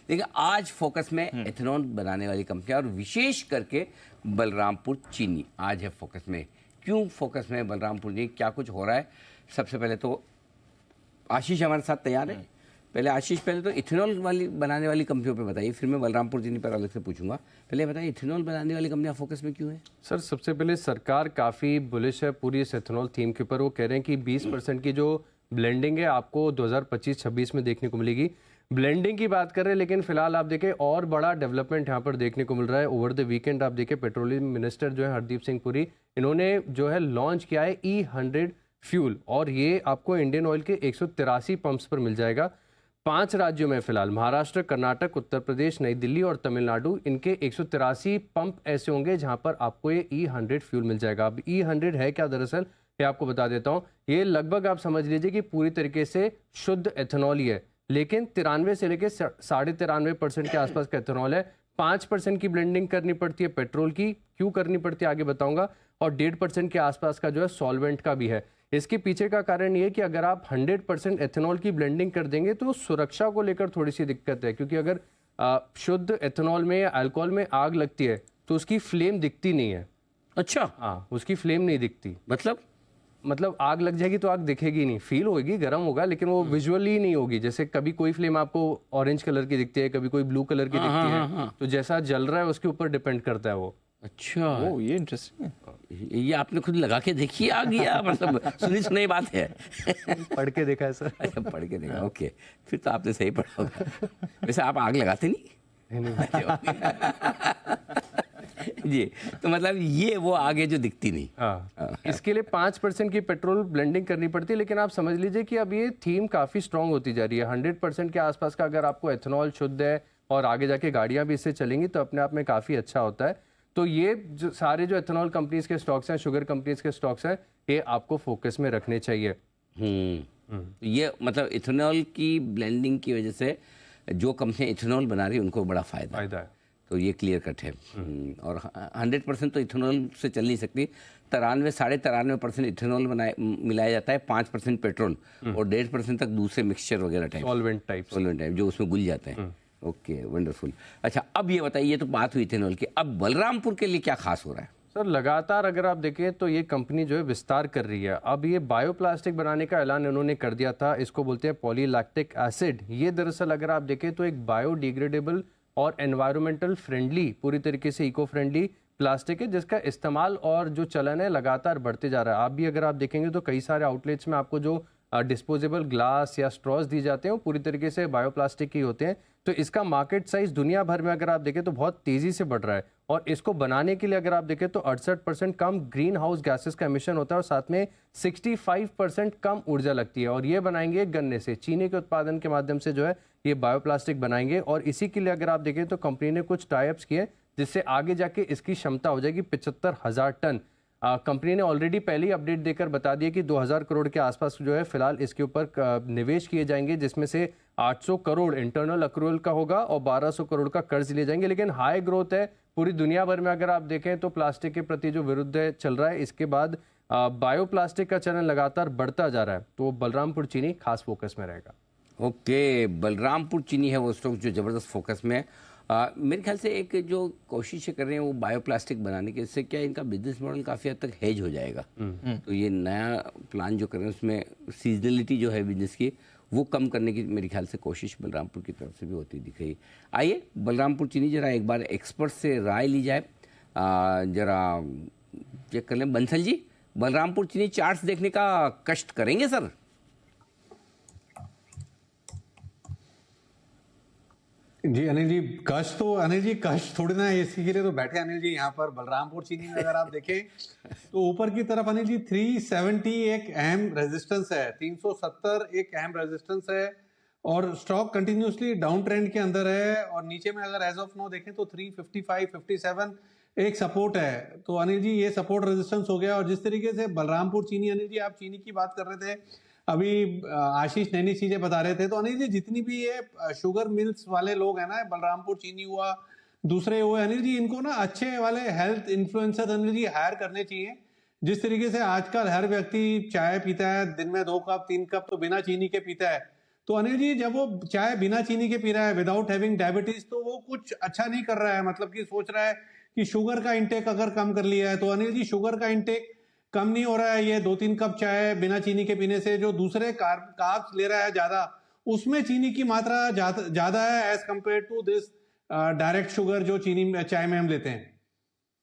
देखिए आज फोकस में एथेनॉल बनाने वाली कंपनियां और विशेष करके बलरामपुर चीनी आज है फोकस में। क्यों फोकस में बलरामपुर चीनी, क्या कुछ हो रहा है? सबसे पहले तो आशीष हमारे साथ तैयार है। पहले आशीष, पहले तो इथेनॉल वाली बनाने वाली कंपनियों पे बताइए, फिर मैं बलरामपुर चीनी पर अलग से पूछूंगा। पहले बताइए इथेनॉल बनाने वाली कंपनियां फोकस में क्यों है? सर सबसे पहले सरकार काफ़ी बुलिश है पूरी इस एथेनॉल थीम के ऊपर। वो कह रहे हैं कि 20% की जो ब्लेंडिंग है आपको 2025-26 में देखने को मिलेगी। ब्लेंडिंग की बात कर रहे हैं, लेकिन फिलहाल आप देखें और बड़ा डेवलपमेंट यहाँ पर देखने को मिल रहा है। ओवर द वीकेंड आप देखें पेट्रोलियम मिनिस्टर जो है हरदीप सिंह पुरी, इन्होंने जो है लॉन्च किया है E100 फ्यूल, और ये आपको इंडियन ऑयल के 183 पंप्स पर मिल जाएगा। 5 राज्यों में फिलहाल महाराष्ट्र, कर्नाटक, उत्तर प्रदेश, नई दिल्ली और तमिलनाडु, इनके 183 पंप ऐसे होंगे जहां पर आपको ये E100 फ्यूल मिल जाएगा। अब E100 है क्या दरअसल, ये आपको बता देता हूं। ये लगभग आप समझ लीजिए कि पूरी तरीके से शुद्ध एथेनॉल ही है, लेकिन 93 से लेकर 93.5% के आसपास का एथेनॉल है। 5% की ब्लेंडिंग करनी पड़ती है पेट्रोल की, क्यों करनी पड़ती है आगे बताऊंगा, और 1.5% के आसपास का जो है सॉल्वेंट का भी है। इसके पीछे का कारण ये है कि अगर आप 100% एथेनॉल की ब्लेंडिंग कर देंगे तो सुरक्षा को लेकर थोड़ी सी दिक्कत है, क्योंकि अगर शुद्ध एथेनॉल में या अल्कोहल में आग लगती है तो उसकी फ्लेम दिखती नहीं है। अच्छा, हाँ, उसकी फ्लेम नहीं दिखती। मतलब आग लग जाएगी तो आग दिखेगी नहीं, फील होगी, गर्म होगा, लेकिन वो विजुअली नहीं होगी। जैसे कभी कोई फ्लेम आपको ऑरेंज कलर की दिखती है, कभी कोई ब्लू कलर की दिखती है, तो जैसा जल रहा है उसके ऊपर डिपेंड करता है वो। अच्छा, ओ ये इंटरेस्टिंग है। ये आपने खुद लगा के देखी आ गया, मतलब सुनी सुनाई बात है? पढ़ के देखा है सर। अच्छा, पढ़ के देखा, ओके, फिर तो आपने सही पढ़ा होगा। वैसे आप आग लगाते नहीं? जी, तो मतलब ये वो आगे जो दिखती नहीं। हाँ, इसके लिए 5% की पेट्रोल ब्लेंडिंग करनी पड़ती है, लेकिन आप समझ लीजिए कि अब ये थीम काफ़ी स्ट्रांग होती जा रही है। 100% के आसपास का अगर आपको एथेनॉल शुद्ध है और आगे जाके गाड़ियाँ भी इससे चलेंगी तो अपने आप में काफ़ी अच्छा होता है। तो ये जो सारे जो एथेनॉल कंपनीज के स्टॉक्स हैं, शुगर कंपनीज के स्टॉक्स हैं, ये आपको फोकस में रखने चाहिए। ये मतलब इथेनॉल की ब्लेंडिंग की वजह से जो कंपनियां इथेनॉल बना रही है उनको बड़ा फायदा है, तो ये क्लियर कट है। और 100% तो इथेनॉल से चल नहीं सकती। 93-93.5% इथेनॉल मिलाया जाता है, 5% पेट्रोल और 1.5% तक दूसरे मिक्सचर वगैरह टाइप, सॉल्वेंट टाइप जो उसमें घुल जाते हैं। Okay, wonderful. अच्छा, अब ये बताइए, ये तो बात हुई इथेनॉल की, अब बलरामपुर के लिए क्या खास हो रहा है? सर लगातार अगर आप देखें तो ये कंपनी जो है विस्तार कर रही है। अब ये बायोप्लास्टिक बनाने का ऐलान इन्होंने कर दिया था, इसको बोलते हैं पॉलीलैक्टिक एसिड। ये दरअसल अगर आप देखें तो एक बायोडिग्रेडेबल और एनवायरमेंटल फ्रेंडली, पूरी तरीके से इको फ्रेंडली प्लास्टिक है, जिसका इस्तेमाल और जो चलन है लगातार बढ़ते जा रहा है। आप भी अगर आप देखेंगे तो कई सारे आउटलेट्स में आपको जो डिस्पोजेबल ग्लास या स्ट्रॉज दी जाते हैं वो पूरी तरीके से बायोप्लास्टिक के होते हैं। तो इसका मार्केट साइज दुनिया भर में अगर आप देखें तो बहुत तेजी से बढ़ रहा है, और इसको बनाने के लिए अगर आप देखें तो 68% कम ग्रीन हाउस गैसेस का एमिशन होता है और साथ में 65% कम ऊर्जा लगती है। और ये बनाएंगे गन्ने से, चीनी के उत्पादन के माध्यम से जो है ये बायोप्लास्टिक बनाएंगे। और इसी के लिए अगर आप देखें तो कंपनी ने कुछ टाइप्स किए जिससे आगे जाके इसकी क्षमता हो जाएगी 75,000 टन। कंपनी ने ऑलरेडी पहले ही अपडेट देकर बता दिया कि 2000 करोड़ के आसपास जो है फिलहाल इसके ऊपर निवेश किए जाएंगे, जिसमें से 800 करोड़ इंटरनल अक्रूवल का होगा और 1200 करोड़ का कर्ज लिए जाएंगे। लेकिन हाई ग्रोथ है पूरी दुनिया भर में। अगर आप देखें तो प्लास्टिक के प्रति जो विरुद्ध चल रहा है, इसके बाद बायोप्लास्टिक का चलन लगातार बढ़ता जा रहा है, तो बलरामपुर चीनी खास फोकस में रहेगा। ओके, बलरामपुर चीनी है वो स्टॉक जो ज़बरदस्त फोकस में है। मेरे ख्याल से एक जो कोशिशें कर रहे हैं वो बायोप्लास्टिक बनाने के, इससे क्या इनका बिजनेस मॉडल काफ़ी हद तक हेज हो जाएगा। तो ये नया प्लान जो कर रहे हैं उसमें सीजनलिटी जो है बिजनेस की वो कम करने की मेरे ख्याल से कोशिश बलरामपुर की तरफ से भी होती दिख रही। आइए बलरामपुर चीनी जरा एक बार एक्सपर्ट से राय ली जाए, जरा चेक कर लें। बंसल जी, बलरामपुर चीनी चार्ट्स देखने का कष्ट करेंगे सर? जी अनिल जी, कष्ट थोड़ी ना, इसी के लिए तो बैठे अनिल जी यहाँ पर। बलरामपुर चीनी में अगर आप देखें तो ऊपर की तरफ अनिल जी 370 एक अहम रेजिस्टेंस है, 370 एक अहम रेजिस्टेंस है, और स्टॉक कंटिन्यूसली डाउन ट्रेंड के अंदर है। और नीचे में अगर एज ऑफ नाउ देखें तो 355 57 एक सपोर्ट है। तो अनिल जी ये सपोर्ट रेजिस्टेंस हो गया। और जिस तरीके से बलरामपुर चीनी, अनिल जी आप चीनी की बात कर रहे थे, अभी आशीष नई चीजें बता रहे थे, तो अनिल जी जितनी भी ये शुगर मिल्स वाले लोग हैं ना, बलरामपुर चीनी हुआ, दूसरे हुए, अनिल जी इनको ना अच्छे वाले health influencer Anil ji higher करने चाहिए। जिस तरीके से आजकल हर व्यक्ति चाय पीता है दिन में 2 कप 3 कप तो बिना चीनी के पीता है, तो अनिल जी जब वो चाय बिना चीनी के पी रहा है विदाउट हैविंग डायबिटीज, तो वो कुछ अच्छा नहीं कर रहा है, मतलब कि सोच रहा है कि शुगर का इंटेक अगर कम कर लिया है तो अनिल जी शुगर का इंटेक कम नहीं हो रहा है। ये 2-3 कप चाय बिना चीनी के पीने से जो दूसरे कार्ब्स ले रहा है ज्यादा, उसमें चीनी की मात्रा ज्यादा है as compare to this direct sugar जो चीनी चाय में हम लेते हैं।